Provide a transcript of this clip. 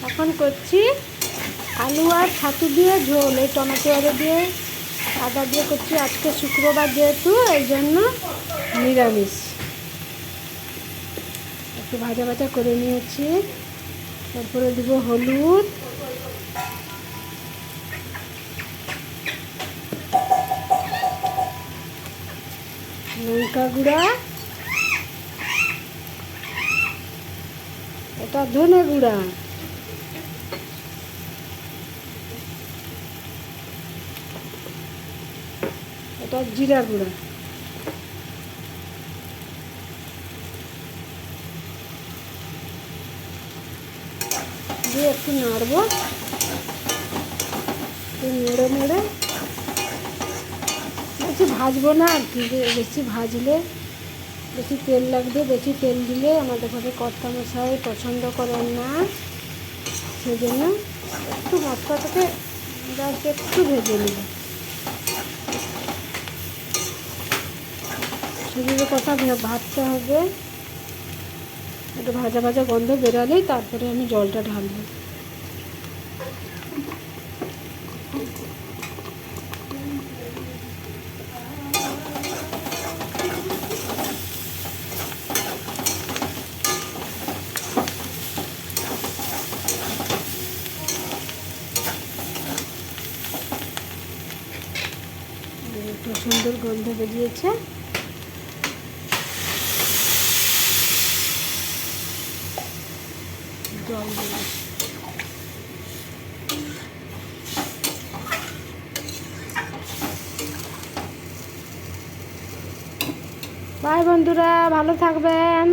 এখন করছি আলু আর ছাতু দিয়ে ঝোল, এই টমেটো আলু দিয়ে আদা দিয়ে করছি। আজকে শুক্রবার যেহেতু এই জন্য নিরামিষ। একটু ভাজা ভাজা করে নিয়েছি। তারপরে দেব হলুদ, লঙ্কা গুঁড়া, এটা ধনে গুঁড়া, এটা জিরা গুঁড়া, দিয়ে একটু নাড়বো। একটু নেড়ে নেড়ে বেশি ভাজবো না আর কি, বেশি ভাজলে বেশি তেল লাগবে। বেশি তেল দিলে আমাদের ঘরে কর্তামশাই পছন্দ করেন না, সেজন্য একটু মশলাটাকে জাস্ট একটু ভেজে নেব। সেগুলো কথা ভাজতে হবে, একটু ভাজা ভাজা গন্ধ বেরালেই তারপরে আমি জলটা ঢালবো। একটু সুন্দর গন্ধ বেরিয়েছে। জল দেবো। বাই বন্ধুরা, ভালো থাকবেন।